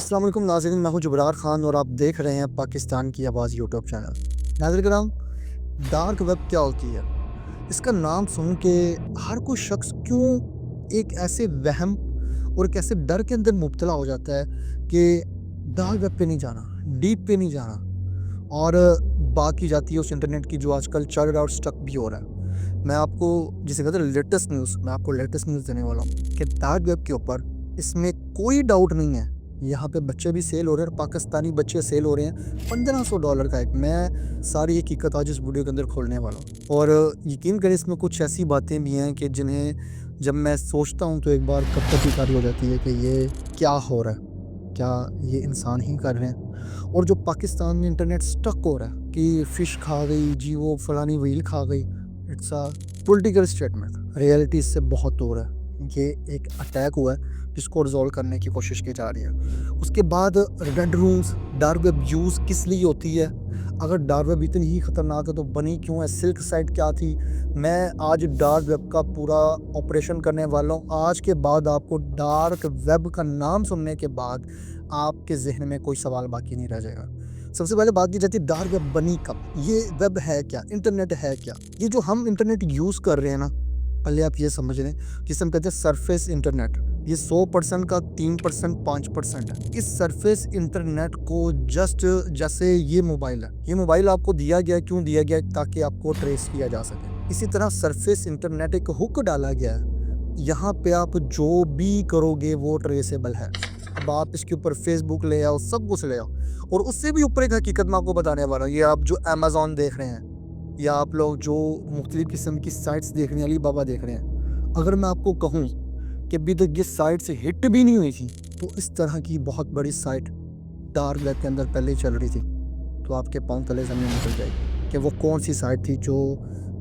अस्सलाम वालेकुम नाज़रीन, मैं हूं जुबरार ख़ान और आप देख रहे हैं पाकिस्तान की आवाज़ यूट्यूब चैनल। नाज़रीन कराम, डार्क वेब क्या होती है? इसका नाम सुन के हर कोई शख्स क्यों एक ऐसे वहम और एक ऐसे डर के अंदर मुब्तला हो जाता है कि डार्क वेब पे नहीं जाना, डीप पे नहीं जाना और बात की जाती है उस इंटरनेट की जो आजकल चल रहा है और स्टक भी हो रहा है। मैं आपको जिसे कहते हैं लेटेस्ट न्यूज़, मैं आपको लेटेस्ट न्यूज़ देने वाला हूँ कि डार्क वेब के ऊपर इसमें कोई डाउट नहीं है, यहाँ पे बच्चे भी सेल हो रहे हैं और पाकिस्तानी बच्चे सेल हो रहे हैं $1500 का एक। मैं सारी हकीकत आज इस वीडियो के अंदर खोलने वाला हूँ और यकीन करें इसमें कुछ ऐसी बातें भी हैं कि जिन्हें जब मैं सोचता हूँ तो एक बार कपकपी हो जाती है कि ये क्या हो रहा है, क्या ये इंसान ही कर रहे हैं। और जो पाकिस्तान में इंटरनेट स्टक हो रहा है कि फ़िश खा गई जी, वो फलानी व्हील खा गई, it's a political statement. Reality इससे बहुत दूर है। ये एक अटैक हुआ है जिसको रिजॉल्व करने की कोशिश की जा रही है। उसके बाद red rooms, dark web use किस लिए होती है? अगर डार्क वेब इतनी ही ख़तरनाक है तो बनी क्यों है? सिल्क साइट क्या थी? मैं आज डार्क वेब का पूरा ऑपरेशन करने वाला हूँ। आज के बाद आपको डार्क वेब का नाम सुनने के बाद आपके ज़हन में कोई सवाल बाकी नहीं रह जाएगा। सबसे पहले बात की जाती है डार्क वेब बनी कब? ये वेब है क्या? इंटरनेट है क्या? ये जो हम इंटरनेट यूज़ कर रहे हैं ना, पहले आप ये समझ लें, जिसे हम कहते हैं सरफेस इंटरनेट, ये 100% का 3% 5% है। इस सरफेस इंटरनेट को जस्ट जैसे ये मोबाइल आपको दिया गया, क्यों दिया गया? ताकि आपको ट्रेस किया जा सके। इसी तरह सरफेस इंटरनेट एक हुक डाला गया है, यहाँ पे आप जो भी करोगे वो ट्रेसेबल है। अब आप इसके ऊपर फेसबुक ले आओ, सब कुछ ले आओ, और उससे भी ऊपर एक हकीकत मैं आपको बताने वाला हूँ। ये आप जो अमेज़न देख रहे हैं या आप लोग जो मुख्तलिफ़ किस्म की साइट्स देख रहे हैं, अलीबाबा देख रहे हैं, अगर मैं आपको कहूँ कि अभी तक ये साइट से हिट भी नहीं हुई थी, तो इस तरह की बहुत बड़ी साइट डार्क वेब के अंदर पहले ही चल रही थी, तो आपके पाँव तले ज़मीन निकल जाएगी कि वो कौन सी साइट थी जो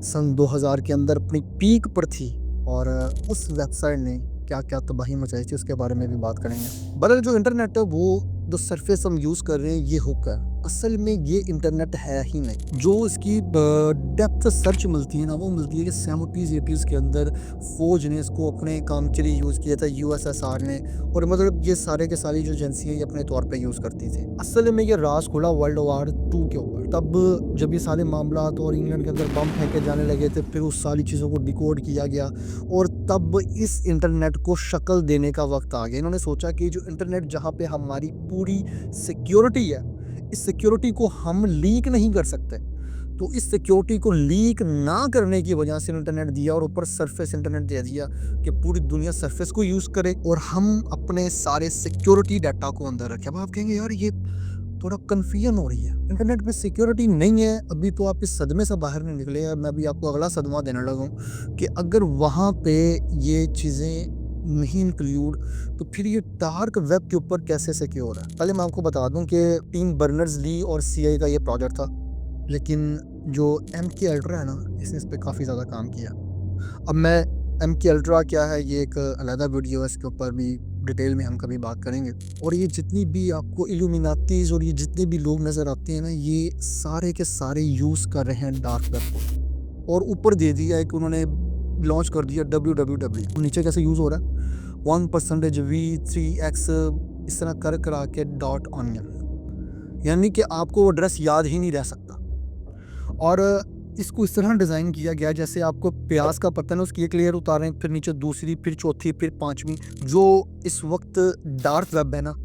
सन 2000 के अंदर अपनी पीक पर थी और उस वेबसाइट ने क्या क्या तबाही मचाई थी, उसके बारे में भी बात करेंगे। बहरहाल जो इंटरनेट है, वो जो सरफेस हम यूज़ कर रहे हैं, ये हुक है, असल में ये इंटरनेट है ही नहीं। जो इसकी डेप्थ सर्च मिलती है ना, वो मिलती है कि 70s 80s के अंदर फौज ने इसको अपने काम के लिए यूज़ किया था, यूएसएसआर ने, और मतलब ये सारे के सारी जो एजेंसियाँ ये अपने तौर पे यूज़ करती थी। असल में ये राज खुला वर्ल्ड war II के ऊपर, तब जब ये सारे मामलात और इंग्लैंड के अंदर बम फेंके जाने लगे थे, फिर उस सारी चीज़ों को डिकोड किया गया और तब इस इंटरनेट को शक्ल देने का वक्त आ गया। इन्होंने सोचा कि जो इंटरनेट जहाँ पे हमारी पूरी सिक्योरिटी है, इस सिक्योरिटी को हम लीक नहीं कर सकते, तो इस सिक्योरिटी को लीक ना करने की वजह से इंटरनेट दिया और ऊपर सरफेस इंटरनेट दे दिया कि पूरी दुनिया सरफेस को यूज़ करे और हम अपने सारे सिक्योरिटी डाटा को अंदर रखें। अब आप कहेंगे यार ये थोड़ा कन्फ्यूजन हो रही है, इंटरनेट पे सिक्योरिटी नहीं है, अभी तो आप इस सदमे से बाहर नहीं निकले हैं। मैं भी आपको अगला सदमा देने लगा हूँ कि अगर वहाँ पे ये चीज़ें नहीं इंक्लूड, तो फिर ये डार्क वेब के ऊपर कैसे सिक्योर है? पहले मैं आपको बता दूं कि टीम बर्नर्स-ली और सीआई का ये प्रोजेक्ट था, लेकिन जो MK अल्ट्रा है ना, इसने इस पे काफ़ी ज़्यादा काम किया। अब मैं MK अल्ट्रा क्या है, ये एक अलग वीडियो है, इसके ऊपर भी डिटेल में हम कभी बात करेंगे। और ये जितनी भी आपको इल्यूमिनाटीज़ और ये जितने भी लोग नज़र आते हैं ना, ये सारे के सारे यूज़ कर रहे हैं डार्क वेब को, और ऊपर दे दिया है कि उन्होंने लॉन्च कर दिया www। नीचे कैसे यूज़ हो रहा है 1% v3x, इस तरह कर करा के .onion, यानी कि आपको वो एड्रेस याद ही नहीं रह सकता। और इसको इस तरह डिज़ाइन किया गया जैसे आपको प्याज का पत्ता है, उसकी एक लेयर उतारें, फिर नीचे दूसरी, फिर चौथी, फिर पाँचवीं। जो इस वक्त डार्क वेब है ना,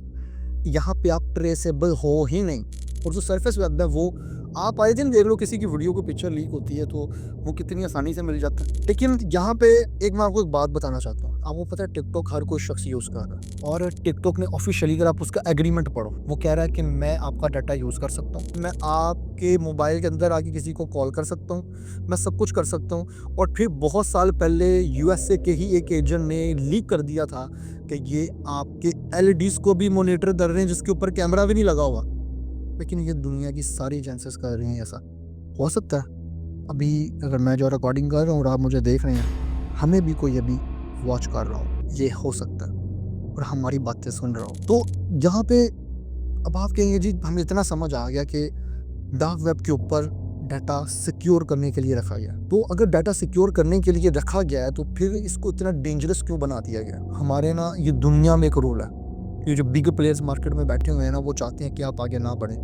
यहाँ पे आप ट्रेसेबल हो ही नहीं। और जो सरफेस वेब है, वो आप आए दिन देख लो, किसी की वीडियो को पिक्चर लीक होती है तो वो कितनी आसानी से मिल जाता है। लेकिन यहाँ पे एक मैं आपको एक बात बताना चाहता हूँ, आपको पता है टिकटॉक हर कोई शख्स यूज़ कर रहा है, और टिकटॉक ने ऑफिशियली, अगर आप उसका एग्रीमेंट पढ़ो, वो कह रहा है कि मैं आपका डाटा यूज़ कर सकता हूँ, मैं आपके मोबाइल के अंदर आके किसी को कॉल कर सकता हूँ, मैं सब कुछ कर सकता हूँ। और फिर बहुत साल पहले USA के ही एक एजेंट ने लीक कर दिया था कि ये आपके LEDs को भी मॉनिटर कर रहे हैं जिसके ऊपर कैमरा भी नहीं लगा हुआ। लेकिन ये दुनिया की सारी एजेंसीज कर रही हैं। ऐसा हो सकता है अभी अगर मैं जो रिकॉर्डिंग कर रहा हूँ और आप मुझे देख रहे हैं, हमें भी कोई अभी वॉच कर रहा हो, ये हो सकता है, और हमारी बातें सुन रहा हो। तो यहाँ पे अब आप कहेंगे जी हमें इतना समझ आ गया कि डार्क वेब के ऊपर डाटा सिक्योर करने के लिए रखा गया, तो अगर डाटा सिक्योर करने के लिए रखा गया है तो फिर इसको इतना डेंजरस क्यों बना दिया गया? हमारे ना ये दुनिया में एक रूल है, ये जो बिग प्लेयर्स मार्केट में बैठे हुए हैं ना, वो चाहते हैं कि आप आगे ना बढ़ें।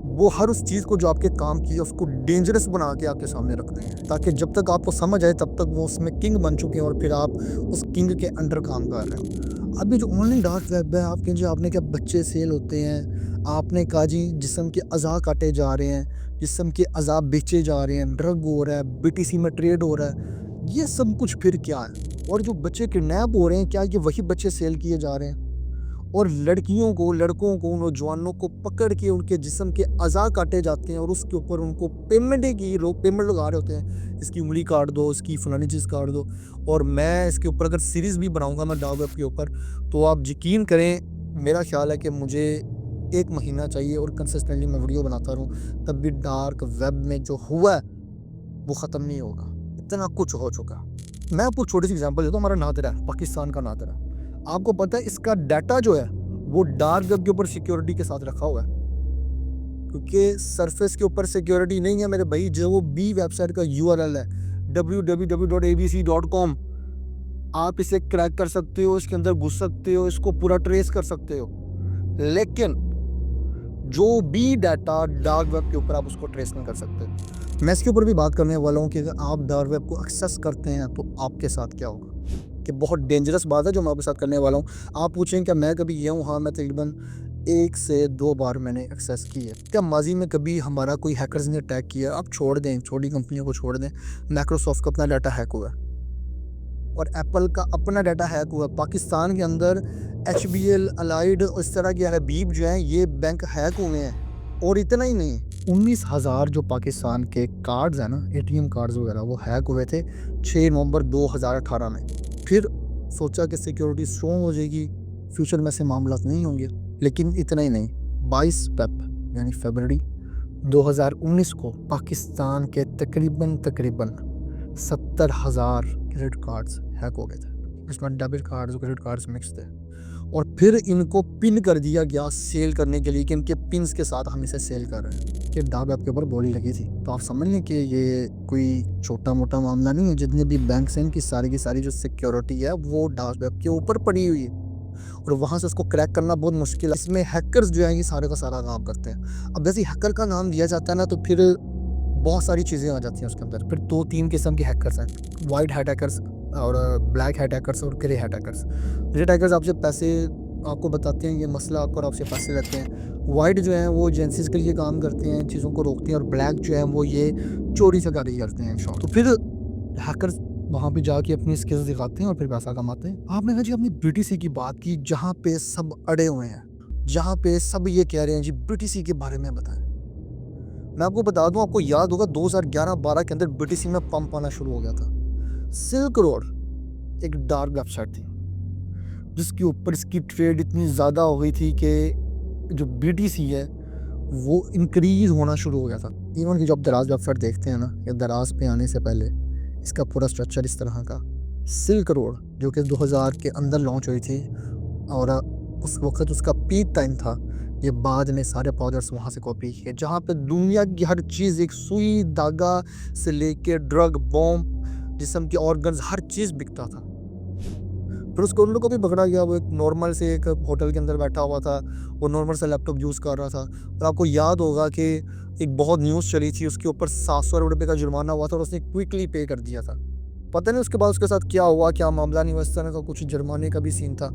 वो हर उस चीज़ को जो आपके काम की है उसको डेंजरस बना के आपके सामने रखते हैं, ताकि जब तक आपको समझ आए तब तक वो उसमें किंग बन चुके हैं और फिर आप उस किंग के अंडर काम कर रहे हैं। अभी जो ऑनलाइन डार्क वेब है, आपके जो आपने क्या बच्चे सेल होते हैं, आपने कहा जी जिस्म के अज़ा काटे जा रहे हैं, जिस्म के अज़ा बेचे जा रहे हैं, ड्रग हो रहा है, बीटीसी में ट्रेड हो रहा है, ये सब कुछ फिर क्या है? और जो बच्चे किडनैप हो रहे हैं, क्या ये वही बच्चे सेल किए जा रहे हैं? और लड़कियों को, लड़कों को, नौजवानों को पकड़ के उनके जिस्म के अज़ा काटे जाते हैं और उसके ऊपर उनको पेमेंट लगा रहे होते हैं, इसकी उंगली काट दो, इसकी फलानी चीज़ काट दो। और मैं इसके ऊपर अगर सीरीज़ भी बनाऊंगा मैं डार्क वेब के ऊपर, तो आप यकीन करें मेरा ख्याल है कि मुझे 1 महीना चाहिए और कंसिस्टेंटली मैं वीडियो बनाता रहूँ, तब भी डार्क वेब में जो हुआ है वो ख़त्म नहीं होगा। इतना कुछ हो चुका। मैं आपको छोटी सी एग्जांपल देता हूँ, हमारा नादरा है, पाकिस्तान का नादरा। आपको पता है इसका डाटा जो है वो डार्क वेब के ऊपर सिक्योरिटी के साथ रखा हुआ है, क्योंकि सरफेस के ऊपर सिक्योरिटी नहीं है मेरे भाई। जो वो बी वेबसाइट का यूआरएल है www.abc.com, आप इसे क्रैक कर सकते हो, इसके अंदर घुस सकते हो, इसको पूरा ट्रेस कर सकते हो, लेकिन जो भी डाटा डार्क वेब के ऊपर आप उसको ट्रेस नहीं कर सकते। मैं इसके ऊपर भी बात करने वाला हूँ कि अगर आप डार्क वेब को एक्सेस करते हैं तो आपके साथ क्या होगा, कि बहुत डेंजरस बात है जो मैं आपके साथ करने वाला हूँ। आप पूछें क्या मैं कभी गया हूँ? हाँ, मैं तकरीबन 1 से 2 बार मैंने एक्सेस की है। क्या माजी में कभी हमारा कोई हैकर्स ने अटैक किया? आप छोड़ दें, छोटी कंपनियों को छोड़ दें, माइक्रोसॉफ्ट का अपना डाटा हैक हुआ और एप्पल का अपना डाटा हैक हुआ। पाकिस्तान के अंदर HBL, अलाइड और इस तरह के हबीब जो हैं ये बैंक हैक हुए हैं। और इतना ही नहीं, 19,000 जो पाकिस्तान के कार्ड्स हैं ना, ATM कार्ड्स वगैरह, वो हैक हुए थे 6 नवंबर 2018 में। फिर सोचा कि सिक्योरिटी स्ट्रॉन्ग हो जाएगी, फ्यूचर में ऐसे मामला नहीं होंगे, लेकिन इतना ही नहीं, 22 यानी फरवरी 2019 को पाकिस्तान के तकरीबन 70,000 क्रेडिट कार्ड्स हैक हो गए थे। इसमें डेबिट कार्ड्स और क्रेडिट कार्ड्स मिक्स थे, और फिर इनको पिन कर दिया गया सेल करने के लिए, कि इनके पिन्स के साथ हम इसे सेल कर रहे हैं, कि डार्क वेब के ऊपर बोली लगी थी। तो आप समझ लें कि ये कोई छोटा मोटा मामला नहीं है। जितने भी बैंक्स हैं इनकी सारी की सारी जो सिक्योरिटी है वो डार्क वेब के ऊपर पड़ी हुई है, और वहाँ से उसको क्रैक करना बहुत मुश्किल है। इसमें हैकर्स जो हैं ये सारे का सारा काम करते हैं। अब जैसे हैकर का नाम दिया जाता है ना, तो फिर बहुत सारी चीज़ें आ जाती हैं उसके अंदर। फिर 2-3 किस्म के हैकर्स हैं, वाइट हैट हैकर्स और ब्लैक हैट हैकर्स और grey hat hackers. Red hackers आपसे पैसे आपको बताते हैं ये मसला आपको, और आपसे पैसे लेते हैं। वाइट जो हैं वो एजेंसीज के लिए काम करते हैं, चीज़ों को रोकते हैं, और ब्लैक जो है वो ये चोरी चकारी करते हैं शॉर्ट। तो फिर हैकर्स वहाँ पे जाके अपनी स्किल्स दिखाते हैं और फिर पैसा कमाते हैं। आपने कहा जी अपनी BTC की बात की, जहाँ पे सब अड़े हुए हैं, जहाँ पे सब ये कह रहे हैं जी BTC के बारे में बताएं। मैं आपको बता दूं, आपको याद होगा 2011-12 के अंदर BTC में पंप आना शुरू हो गया था। सिल्क रोड एक डार्क वेबसाइट थी जिसके ऊपर इसकी ट्रेड इतनी ज़्यादा हो गई थी कि जो BTC है वो इंक्रीज होना शुरू हो गया था। इवन की जब दराज वेबसाइट देखते हैं ना, या दराज पे आने से पहले इसका पूरा स्ट्रक्चर इस तरह का। सिल्क रोड जो कि 2000 के अंदर लॉन्च हुई थी, और उस वक्त उसका पीक टाइम था। ये बाद में सारे प्रोजेक्ट्स वहाँ से कॉपी किए, जहाँ पे दुनिया की हर चीज़, एक सुई धागा से लेके ड्रग, बॉम्ब, जिस्म के ऑर्गन्स, हर चीज़ बिकता था। फिर उसको उन लोगों को भी पकड़ा गया। वो एक नॉर्मल से एक होटल के अंदर बैठा हुआ था, वो नॉर्मल से लैपटॉप यूज़ कर रहा था, और आपको याद होगा कि एक बहुत न्यूज़ चली थी, उसके ऊपर 700 रुपये का जुर्माना हुआ था और उसने क्विकली पे कर दिया था। पता नहीं उसके बाद उसके साथ क्या हुआ, क्या मामला नहीं हुआ, इस तरह का कुछ जुर्माने का भी सीन था।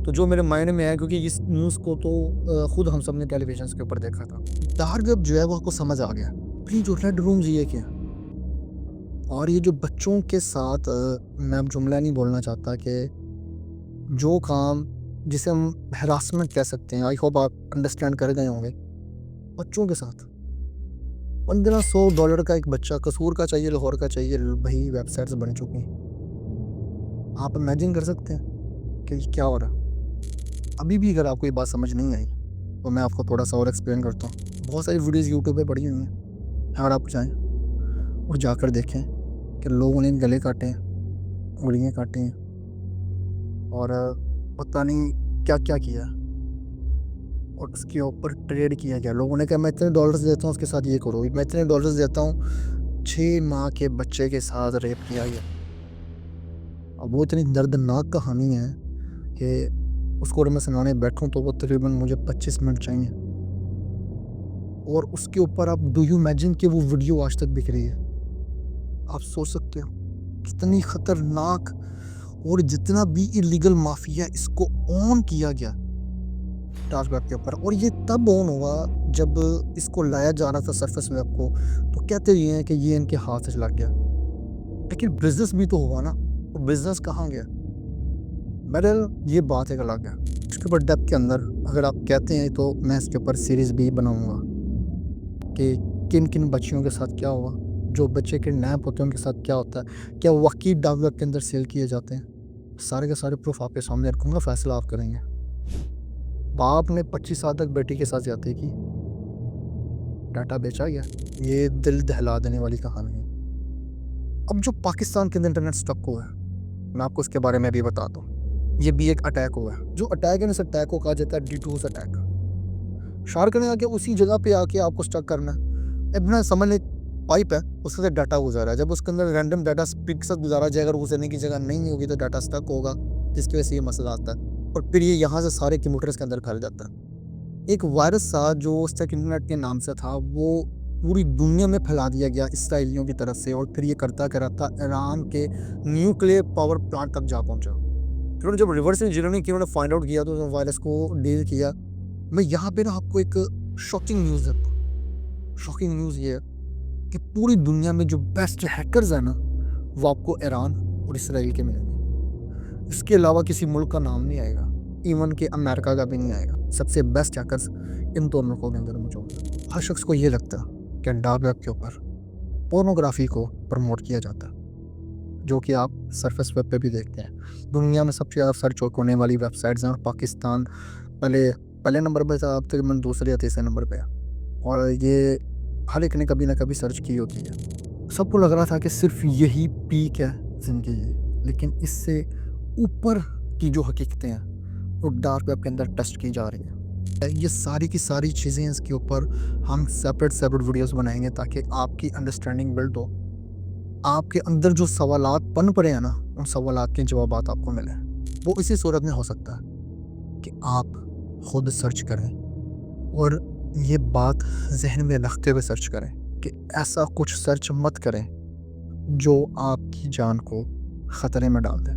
तो जो मेरे मायने में है, क्योंकि इस न्यूज़ को तो खुद हम सब ने टेलीविजन के ऊपर देखा था। डार्क वेब जो है वो आपको समझ आ गया। फिर जो रेड रूम्स ये क्या, और ये जो बच्चों के साथ मैं अब जुमला नहीं बोलना चाहता कि जो काम जिसे हम हरासमेंट कह सकते हैं, आई होप आप अंडरस्टैंड कर गए होंगे, बच्चों के साथ $1500 का एक बच्चा, कसूर का चाहिए, लाहौर का चाहिए, भाई वेबसाइट्स बन चुकी हैं। आप इमेजिन कर सकते हैं कि क्या हो रहा है। अभी भी अगर आपको ये बात समझ नहीं आई तो मैं आपको थोड़ा सा और एक्सप्लेन करता हूँ। बहुत सारी वीडियोज़ यूट्यूब पे पड़ी हुई हैं, अगर आप जाएँ और जाकर देखें कि लोगों ने गले काटे हैं, उंगलियाँ काटी हैं, और पता नहीं क्या क्या किया, और उसके ऊपर ट्रेड किया गया। लोगों ने कहा मैं इतने डॉलर्स देता हूँ उसके साथ ये करो, मैं इतने डॉलर्स देता हूँ। 6 माह के बच्चे के साथ रेप किया गया। अब वो इतनी दर्दनाक कहानी है कि उसको अगर मैं सुनाने बैठूँ तो वो तकरीबन मुझे 25 मिनट चाहिए। और उसके ऊपर आप डू यू इमेजिन कि वो वीडियो आज तक बिक रही है। आप सोच सकते हो कितनी खतरनाक। और जितना भी इलीगल माफिया इसको ऑन किया गया डार्क वेब के ऊपर, और ये तब ऑन हुआ जब इसको लाया जा रहा था सरफेस वेब को, तो कहते ये हैं कि ये इनके हाथ से लग गया, लेकिन बिजनेस भी तो हुआ ना। तो बिजनेस कहाँ गया? बहरहाल ये बात एक अलग है। इसके ऊपर डेप्थ के अंदर अगर आप कहते हैं तो मैं इसके ऊपर सीरीज़ भी बनाऊंगा कि किन किन बच्चियों के साथ क्या हुआ, जो बच्चे किडनैप होते हैं उनके साथ क्या होता है, क्या वाकई डार्क वेब के अंदर सेल किए जाते हैं। सारे के सारे प्रूफ आपके सामने रखूँगा, फैसला आप करेंगे। बाप ने 25 साल तक बेटी के साथ ज्यादती की, डाटा बेचा गया। ये दिल दहला देने वाली कहानी है। अब जो पाकिस्तान के अंदर इंटरनेट स्टक हुआ है, मैं आपको इसके बारे में भी बता दूँ। ये भी एक अटैक हुआ है। जो अटैक है ना, इस अटैक को कहा जाता है DDoS अटैक। शार्क ने आके उसी जगह पे आके आपको स्टक करना है। अब ना समझ लें पाइप है, उसके अंदर डाटा गुजारा है। जब उसके अंदर रैंडम डाटा स्पीड के साथ गुजारा जाएगा, अगर गुजरने की जगह नहीं होगी तो डाटा स्टक होगा, जिसकी वजह से ये मसला आता है। और फिर ये यहाँ से सारे कंप्यूटर्स के अंदर फैल जाता है। एक वायरस था जो स्टैक इंटरनेट के नाम से था, वो पूरी दुनिया में फैला दिया गया इसराइलियों की तरफ से, और फिर ये करता ईरान के न्यूक्लियर पावर प्लांट तक जा पहुंचा। फिर उन्होंने जब रिवर्स इंजीनियरिंग की, उन्होंने फाइंड आउट किया तो वायरस को डील किया। मैं यहाँ पे ना आपको एक शॉकिंग न्यूज़ है। शॉकिंग न्यूज़ ये है कि पूरी दुनिया में जो बेस्ट हैकर्स हैं ना, वो आपको ईरान और इसराइल के मिलेंगे। इसके अलावा किसी मुल्क का नाम नहीं आएगा, इवन कि अमेरिका का भी नहीं आएगा। सबसे बेस्ट हैकर्स इन दोनों मुल्कों के अंदर मौजूद है। हर शख्स को ये लगता है कि डार्क वेब के ऊपर पोर्नोग्राफी को प्रमोट किया जाता है, जो कि आप सरफेस वेब पे भी देखते हैं। दुनिया में सबसे ज़्यादा सर्च होने वाली वेबसाइट्स हैं, और पाकिस्तान पहले नंबर पर था, अब तकरीबन दूसरे या तीसरे नंबर पे है। और ये हर एक ने कभी ना कभी सर्च की होती है। सबको लग रहा था कि सिर्फ यही पीक है ज़िंदगी की, लेकिन इससे ऊपर की जो हकीकतें हैं वो डार्क वेब के अंदर टेस्ट की जा रही हैं। ये सारी की सारी चीज़ें, इसके ऊपर हम सेपरेट वीडियोस बनाएंगे ताकि आपकी अंडरस्टैंडिंग बिल्ड हो। आपके अंदर जो सवालात पन पड़े हैं ना, उन सवालात के जवाब आपको मिले। वो इसी सूरत में हो सकता है कि आप खुद सर्च करें, और ये बात जहन में रखते हुए सर्च करें कि ऐसा कुछ सर्च मत करें जो आपकी जान को ख़तरे में डाल दे।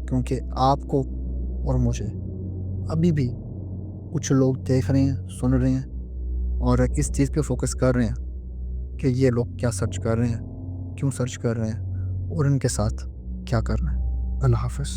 क्योंकि आपको और मुझे अभी भी कुछ लोग देख रहे हैं, सुन रहे हैं, और इस चीज़ पे फोकस कर रहे हैं कि ये लोग क्या सर्च कर रहे हैं, क्यों सर्च कर रहे हैं, और इनके साथ क्या करना है। अल्लाह हाफ़िज़।